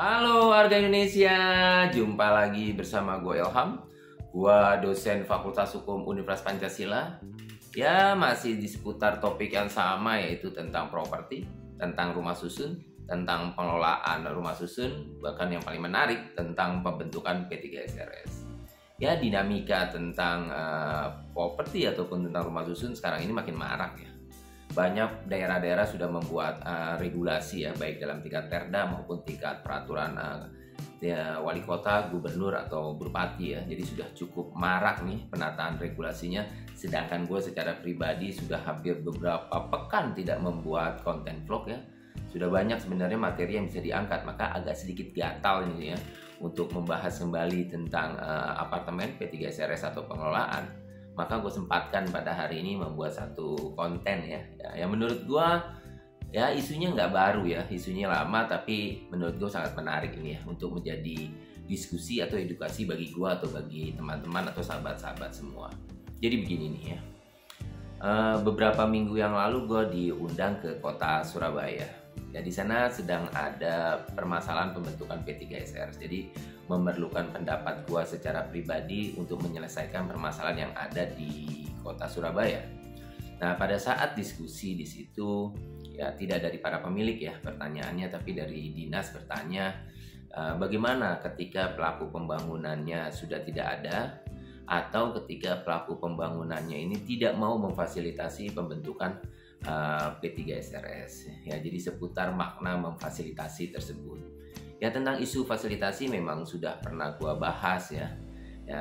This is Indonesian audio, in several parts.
Halo warga Indonesia, jumpa lagi bersama gue Ilham. Gue dosen Fakultas Hukum Universitas Pancasila. Ya, masih di seputar topik yang sama, yaitu tentang properti, tentang rumah susun, tentang pengelolaan rumah susun, bahkan yang paling menarik tentang pembentukan P3SRS. Ya, dinamika tentang properti ataupun tentang rumah susun sekarang ini makin marak ya. Banyak daerah-daerah sudah membuat regulasi ya, baik dalam tingkat perda maupun tingkat peraturan wali kota, gubernur atau bupati ya. Jadi sudah cukup marak nih penataan regulasinya. Sedangkan gue secara pribadi sudah hampir beberapa pekan tidak membuat konten vlog ya. Sudah banyak sebenarnya materi yang bisa diangkat, maka agak sedikit gatal ini ya untuk membahas kembali tentang apartemen P3SRS atau pengelolaan. Maka gue sempatkan pada hari ini membuat satu konten ya yang menurut gue ya isunya nggak baru ya, isunya lama, tapi menurut gue sangat menarik ini ya untuk menjadi diskusi atau edukasi bagi gue atau bagi teman-teman atau sahabat-sahabat semua. Jadi begini nih ya, beberapa minggu yang lalu gue diundang ke kota Surabaya. Ya, di sana sedang ada permasalahan pembentukan P3SRS. Jadi memerlukan pendapat gua secara pribadi untuk menyelesaikan permasalahan yang ada di kota Surabaya. Nah, pada saat diskusi di situ ya tidak dari para pemilik ya pertanyaannya, tapi dari dinas bertanya bagaimana ketika pelaku pembangunannya sudah tidak ada atau ketika pelaku pembangunannya ini tidak mau memfasilitasi pembentukan P3SRS ya. Jadi seputar makna memfasilitasi tersebut ya. Tentang isu fasilitasi memang sudah pernah gua bahas ya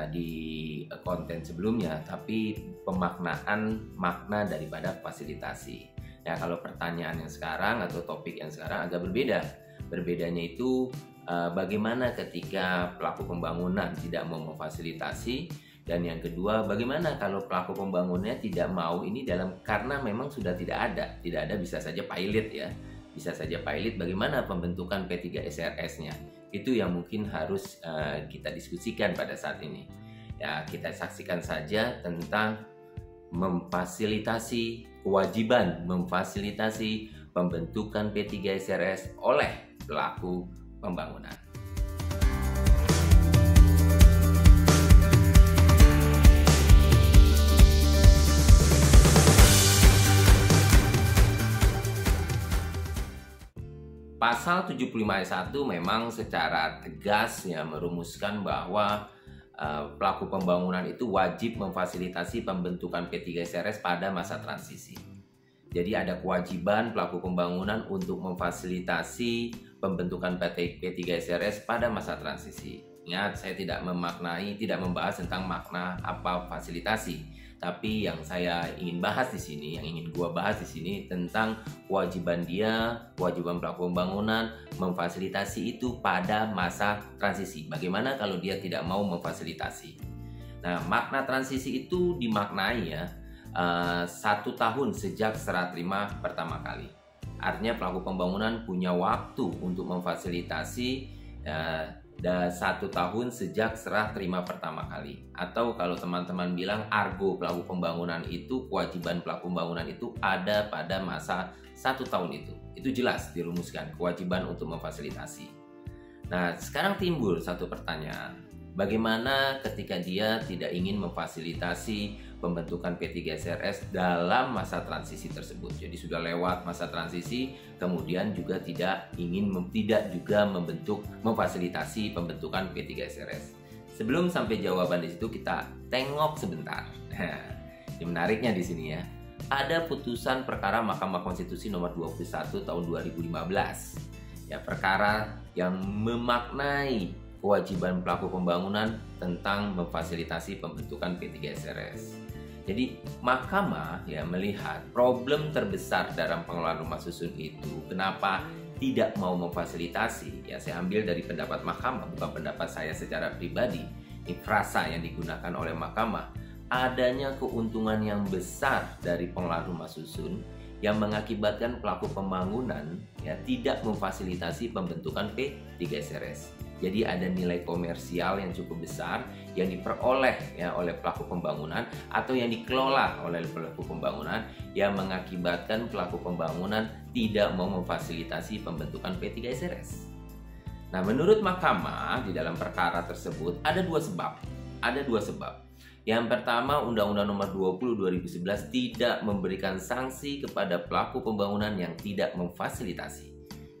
di konten sebelumnya, tapi pemaknaan makna daripada fasilitasi ya. Kalau pertanyaan yang sekarang atau topik yang sekarang agak berbeda. Berbedanya itu bagaimana ketika pelaku pembangunan tidak mau memfasilitasi, dan yang kedua, bagaimana kalau pelaku pembangunannya tidak mau ini karena memang sudah tidak ada, bisa saja pilot ya, bisa saja pilot. Bagaimana pembentukan P3SRS-nya? Itu yang mungkin harus kita diskusikan pada saat ini. Ya, kita saksikan saja tentang kewajiban memfasilitasi pembentukan P3SRS oleh pelaku pembangunan. Pasal 75 ayat 1 memang secara tegas ya merumuskan bahwa pelaku pembangunan itu wajib memfasilitasi pembentukan P3SRS pada masa transisi. Jadi ada kewajiban pelaku pembangunan untuk memfasilitasi pembentukan P3SRS pada masa transisi. Ingat, saya tidak membahas tentang makna apa fasilitasi. Tapi yang saya ingin bahas di sini, yang ingin gua bahas di sini tentang kewajiban pelaku pembangunan memfasilitasi itu pada masa transisi. Bagaimana kalau dia tidak mau memfasilitasi? Nah, makna transisi itu dimaknai ya 1 tahun sejak serah terima pertama kali. Artinya pelaku pembangunan punya waktu untuk memfasilitasi 1 tahun sejak serah terima pertama kali. Atau kalau teman-teman bilang argo pelaku pembangunan itu, kewajiban pelaku pembangunan itu ada pada masa 1 tahun itu. Itu jelas dirumuskan, kewajiban untuk memfasilitasi. Nah, sekarang timbul satu pertanyaan. Bagaimana ketika dia tidak ingin memfasilitasi pembentukan P3SRS dalam masa transisi tersebut? Jadi sudah lewat masa transisi, kemudian juga tidak juga memfasilitasi pembentukan P3SRS. Sebelum sampai jawaban di situ, kita tengok sebentar. Ini menariknya di sini ya. Ada putusan perkara Mahkamah Konstitusi nomor 21 tahun 2015. Ya, perkara yang memaknai kewajiban pelaku pembangunan tentang memfasilitasi pembentukan P3SRS. Jadi mahkamah ya melihat problem terbesar dalam pengelolaan rumah susun itu kenapa tidak mau memfasilitasi. Ya, saya ambil dari pendapat mahkamah, bukan pendapat saya secara pribadi. Ini frasa yang digunakan oleh mahkamah. Adanya keuntungan yang besar dari pengelolaan rumah susun yang mengakibatkan pelaku pembangunan ya tidak memfasilitasi pembentukan P3SRS. Jadi ada nilai komersial yang cukup besar yang diperoleh ya oleh pelaku pembangunan atau yang dikelola oleh pelaku pembangunan yang mengakibatkan pelaku pembangunan tidak mau memfasilitasi pembentukan P3SRS. Nah, menurut mahkamah di dalam perkara tersebut ada dua sebab. Ada dua sebab. Yang pertama, Undang-Undang Nomor 20 2011 tidak memberikan sanksi kepada pelaku pembangunan yang tidak memfasilitasi.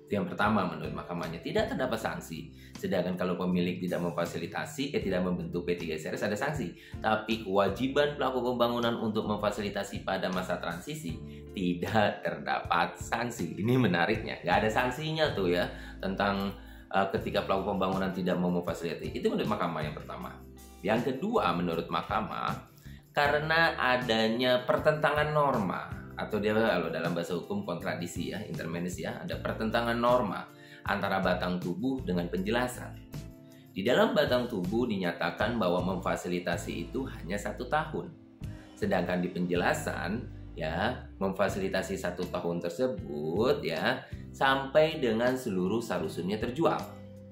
Itu yang pertama menurut mahkamahnya, tidak terdapat sanksi. Sedangkan kalau pemilik tidak memfasilitasi, tidak membentuk P3SRS ada sanksi. Tapi kewajiban pelaku pembangunan untuk memfasilitasi pada masa transisi tidak terdapat sanksi. Ini menariknya, nggak ada sanksinya tuh ya tentang ketika pelaku pembangunan tidak mau memfasilitasi. Itu menurut mahkamah yang pertama. Yang kedua menurut mahkamah, karena adanya pertentangan norma, atau dia kalau dalam bahasa hukum kontradiksi ya, intervensi ya, ada pertentangan norma antara batang tubuh dengan penjelasan. Di dalam batang tubuh dinyatakan bahwa memfasilitasi itu hanya 1 tahun, sedangkan di penjelasan ya memfasilitasi 1 tahun tersebut ya sampai dengan seluruh sarusunnya terjual.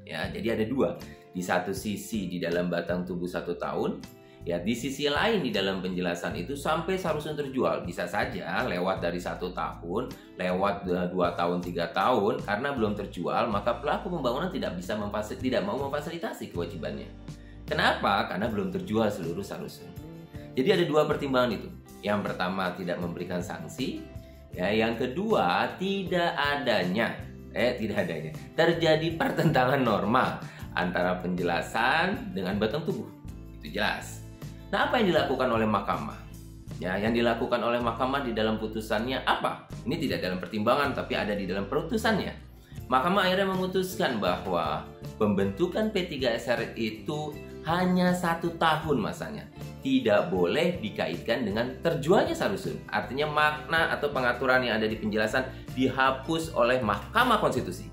Ya, jadi ada dua. Di satu sisi di dalam batang tubuh 1 tahun. Ya, di sisi lain di dalam penjelasan itu sampai seharusnya terjual. Bisa saja lewat dari 1 tahun, lewat 2 tahun, 3 tahun, karena belum terjual, maka pelaku pembangunan tidak mau memfasilitasi kewajibannya. Kenapa? Karena belum terjual seluruh seharusnya. Jadi ada dua pertimbangan itu. Yang pertama tidak memberikan sanksi, ya, yang kedua tidak adanya terjadi pertentangan norma antara penjelasan dengan batang tubuh. Itu jelas. Nah, apa yang dilakukan oleh mahkamah? Ya, yang dilakukan oleh mahkamah di dalam putusannya apa? Ini tidak dalam pertimbangan, tapi ada di dalam putusannya. Mahkamah akhirnya memutuskan bahwa pembentukan P3SR itu hanya 1 tahun masanya. Tidak boleh dikaitkan dengan terjualnya sarusun. Artinya makna atau pengaturan yang ada di penjelasan dihapus oleh Mahkamah Konstitusi.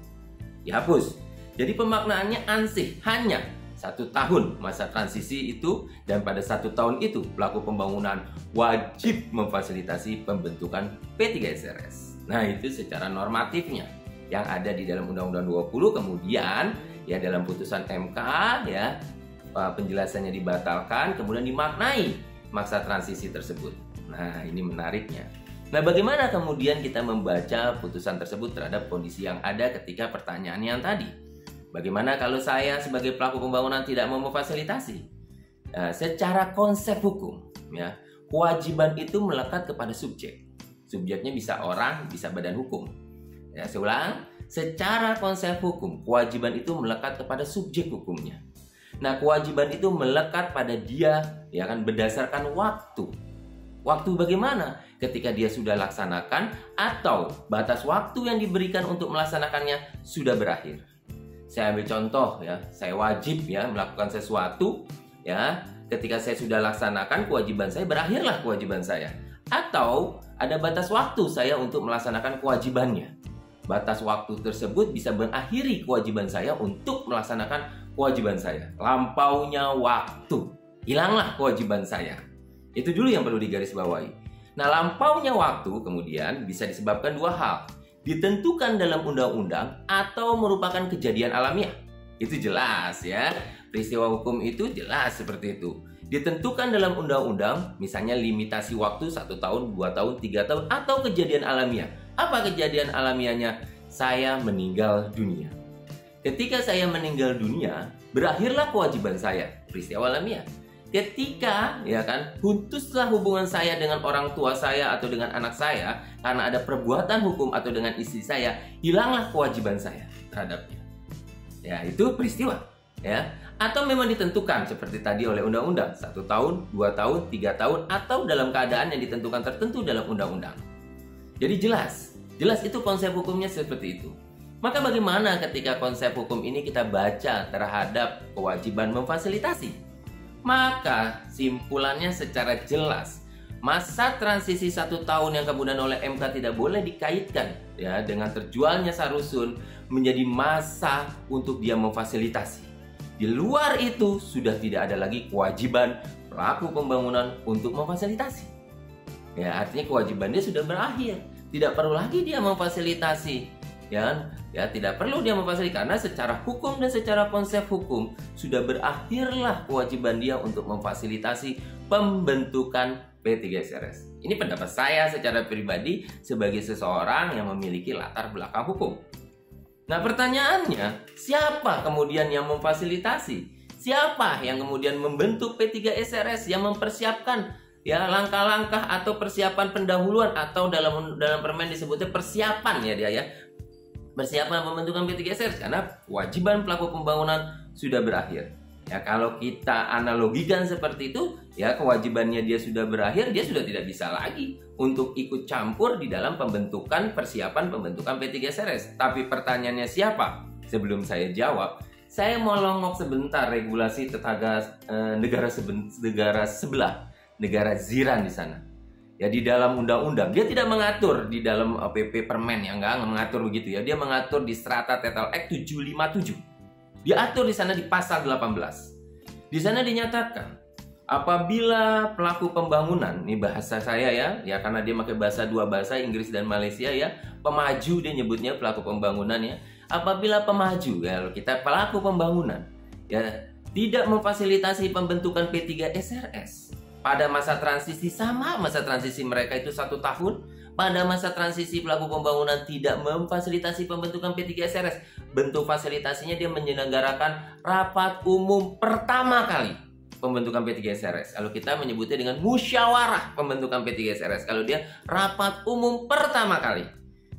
Dihapus. Jadi pemaknaannya ansih, hanya 1 tahun masa transisi itu, dan pada 1 tahun itu pelaku pembangunan wajib memfasilitasi pembentukan P3SRS. Nah, itu secara normatifnya yang ada di dalam Undang-Undang 20. Kemudian ya dalam putusan MK ya penjelasannya dibatalkan, kemudian dimaknai masa transisi tersebut. Nah, ini menariknya. Nah, bagaimana kemudian kita membaca putusan tersebut terhadap kondisi yang ada ketika pertanyaan yang tadi? Bagaimana kalau saya sebagai pelaku pembangunan tidak mau memfasilitasi? Nah, secara konsep hukum, ya, kewajiban itu melekat kepada subjek. Subjeknya bisa orang, bisa badan hukum. Ya, saya ulang, secara konsep hukum, kewajiban itu melekat kepada subjek hukumnya. Nah, kewajiban itu melekat pada dia, ya kan, berdasarkan waktu. Waktu bagaimana? Ketika dia sudah laksanakan atau batas waktu yang diberikan untuk melaksanakannya sudah berakhir. Saya ambil contoh ya, saya wajib ya melakukan sesuatu ya, ketika saya sudah laksanakan kewajiban saya, berakhirlah kewajiban saya. Atau ada batas waktu saya untuk melaksanakan kewajibannya. Batas waktu tersebut bisa mengakhiri kewajiban saya untuk melaksanakan kewajiban saya. Lampaunya waktu, hilanglah kewajiban saya. Itu dulu yang perlu digarisbawahi. Nah, lampaunya waktu kemudian bisa disebabkan dua hal. Ditentukan dalam undang-undang atau merupakan kejadian alamiah. Itu jelas ya. Peristiwa hukum itu jelas seperti itu. Ditentukan dalam undang-undang, misalnya limitasi waktu 1 tahun, 2 tahun, 3 tahun, atau kejadian alamiah. Apa kejadian alamiahnya? Saya meninggal dunia. Ketika saya meninggal dunia, berakhirlah kewajiban saya. Peristiwa alamiah. Ketika ya kan putuslah hubungan saya dengan orang tua saya atau dengan anak saya karena ada perbuatan hukum atau dengan istri saya, hilanglah kewajiban saya terhadapnya. Ya, itu peristiwa ya. Atau memang ditentukan seperti tadi oleh undang-undang 1 tahun, 2 tahun, 3 tahun, atau dalam keadaan yang ditentukan tertentu dalam undang-undang. Jadi jelas itu konsep hukumnya seperti itu. Maka bagaimana ketika konsep hukum ini kita baca terhadap kewajiban memfasilitasi? Maka simpulannya secara jelas, masa transisi 1 tahun yang kemudian oleh MK tidak boleh dikaitkan ya dengan terjualnya sarusun menjadi masa untuk dia memfasilitasi. Di luar itu sudah tidak ada lagi kewajiban pelaku pembangunan untuk memfasilitasi. Ya, artinya kewajiban dia sudah berakhir, tidak perlu lagi dia memfasilitasi. Ya, tidak perlu dia memfasilitasi karena secara hukum dan secara konsep hukum sudah berakhirlah kewajiban dia untuk memfasilitasi pembentukan P3SRS. Ini pendapat saya secara pribadi sebagai seseorang yang memiliki latar belakang hukum. Nah, pertanyaannya, siapa kemudian yang memfasilitasi? Siapa yang kemudian membentuk P3SRS, yang mempersiapkan ya langkah-langkah atau persiapan pendahuluan, atau dalam permen disebutnya persiapan ya dia ya. Persiapan pembentukan P3SRS karena kewajiban pelaku pembangunan sudah berakhir. Ya, kalau kita analogikan seperti itu, ya kewajibannya dia sudah berakhir, dia sudah tidak bisa lagi untuk ikut campur di dalam persiapan pembentukan P3SRS. Tapi pertanyaannya siapa? Sebelum saya jawab, saya mau longok sebentar regulasi tetangga negara sebelah, negara jiran di sana. Ya, di dalam undang-undang dia tidak mengatur di dalam PP permen yang nggak mengatur begitu ya. Dia mengatur di Strata Tetel Act 757. Diatur di sana di pasal 18. Di sana dinyatakan apabila pelaku pembangunan, ini bahasa saya ya karena dia pakai dua bahasa Inggris dan Malaysia ya, pemaju dia nyebutnya pelaku pembangunan ya. Apabila pemaju ya kita pelaku pembangunan ya tidak memfasilitasi pembentukan P3SRS pada masa transisi, sama masa transisi mereka itu 1 tahun. Pada masa transisi pelaku pembangunan tidak memfasilitasi pembentukan P3SRS. Bentuk fasilitasinya dia menyelenggarakan rapat umum pertama kali pembentukan P3SRS. Kalau kita menyebutnya dengan musyawarah pembentukan P3SRS. Kalau dia rapat umum pertama kali.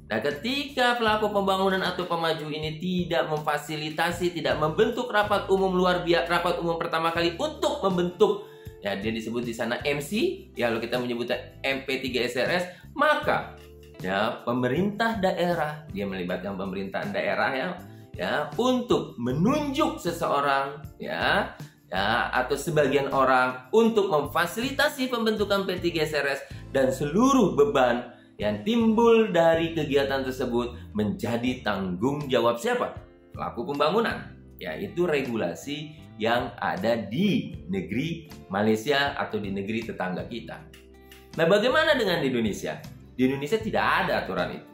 Nah, ketika pelaku pembangunan atau pemaju ini tidak memfasilitasi, tidak membentuk rapat umum rapat umum pertama kali untuk membentuk, ya dia disebut di sana MC, ya kalau kita menyebutnya MP3SRS, maka ya pemerintah daerah, dia melibatkan pemerintahan daerah ya untuk menunjuk seseorang ya atau sebagian orang untuk memfasilitasi pembentukan P3SRS, dan seluruh beban yang timbul dari kegiatan tersebut menjadi tanggung jawab siapa? Pelaku pembangunan. Yaitu regulasi yang ada di negeri Malaysia atau di negeri tetangga kita. Nah, bagaimana dengan di Indonesia? Di Indonesia tidak ada aturan itu.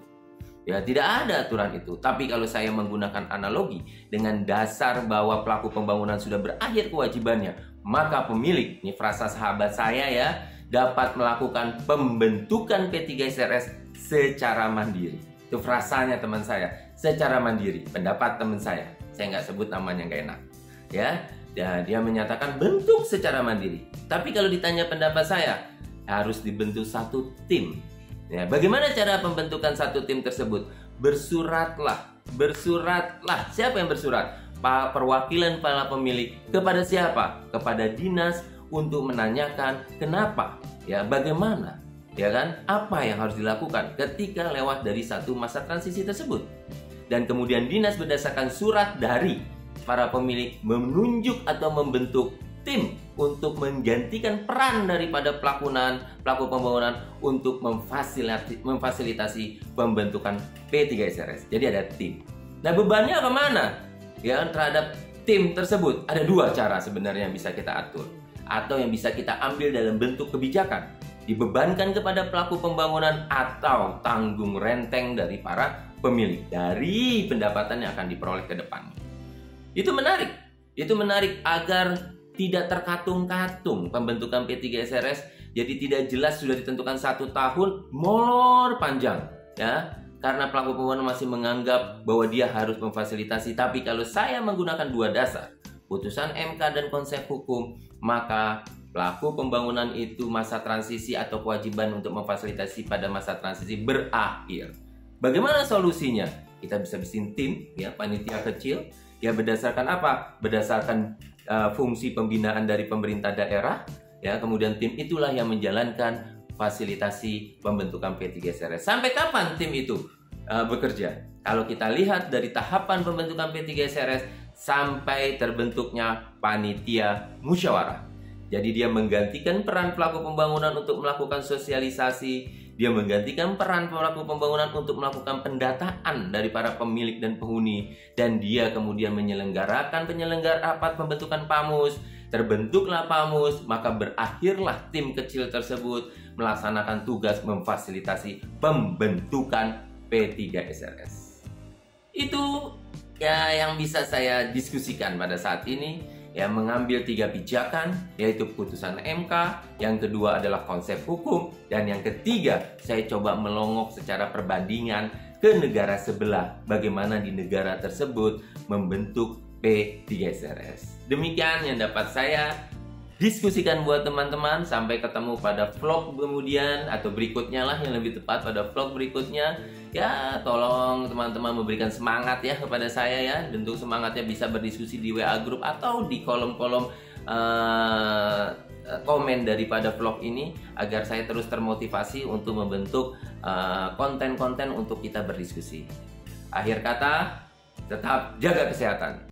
Ya, tidak ada aturan itu. Tapi kalau saya menggunakan analogi dengan dasar bahwa pelaku pembangunan sudah berakhir kewajibannya, maka pemilik, ini frasa sahabat saya ya, dapat melakukan pembentukan P3SRS secara mandiri. Itu frasanya teman saya, secara mandiri. Pendapat teman saya nggak sebut namanya, nggak enak. Ya, dia menyatakan bentuk secara mandiri. Tapi kalau ditanya pendapat saya, harus dibentuk satu tim. Ya, bagaimana cara pembentukan satu tim tersebut? Bersuratlah. Siapa yang bersurat? Perwakilan para pemilik kepada siapa? Kepada dinas untuk menanyakan kenapa, ya bagaimana, ya kan? Apa yang harus dilakukan ketika lewat dari satu masa transisi tersebut? Dan kemudian dinas berdasarkan surat dari para pemilik menunjuk atau membentuk tim untuk menggantikan peran daripada pelaku pembangunan untuk memfasilitasi pembentukan P3SRS. Jadi ada tim. Nah, bebannya kemana? Ya, terhadap tim tersebut ada 2 cara sebenarnya yang bisa kita atur atau yang bisa kita ambil dalam bentuk kebijakan. Dibebankan kepada pelaku pembangunan atau tanggung renteng dari para pemilik dari pendapatan yang akan diperoleh ke depan. Itu menarik agar tidak terkatung-katung pembentukan P3SRS, jadi tidak jelas sudah ditentukan 1 tahun, molor panjang ya, karena pelaku pembangunan masih menganggap bahwa dia harus memfasilitasi. Tapi kalau saya menggunakan 2 dasar, putusan MK dan konsep hukum, maka pelaku pembangunan itu masa transisi atau kewajiban untuk memfasilitasi pada masa transisi berakhir. Bagaimana solusinya? Kita bisa bikin tim ya, panitia kecil ya, berdasarkan apa? Berdasarkan fungsi pembinaan dari pemerintah daerah ya, kemudian tim itulah yang menjalankan fasilitasi pembentukan P3SRS. Sampai kapan tim itu bekerja? Kalau kita lihat dari tahapan pembentukan P3SRS sampai terbentuknya panitia musyawarah. Jadi dia menggantikan peran pelaku pembangunan untuk melakukan sosialisasi, dia menggantikan peran pelaku pembangunan untuk melakukan pendataan dari para pemilik dan penghuni, dan dia kemudian menyelenggarakan rapat pembentukan PAMUS. Terbentuklah PAMUS, maka berakhirlah tim kecil tersebut melaksanakan tugas memfasilitasi pembentukan P3SRS. Itu ya yang bisa saya diskusikan pada saat ini. Ya, mengambil 3 pijakan, yaitu putusan MK, yang kedua adalah konsep hukum, dan yang ketiga saya coba melongok secara perbandingan ke negara sebelah, bagaimana di negara tersebut membentuk P3SRS. Demikian yang dapat saya diskusikan buat teman-teman. Sampai ketemu pada vlog kemudian atau berikutnya lah, yang lebih tepat pada vlog berikutnya. Ya, tolong teman-teman memberikan semangat ya kepada saya ya. Bentuk semangatnya bisa berdiskusi di WA group atau di kolom-kolom komen daripada vlog ini, agar saya terus termotivasi untuk membentuk konten-konten untuk kita berdiskusi. Akhir kata, tetap jaga kesehatan.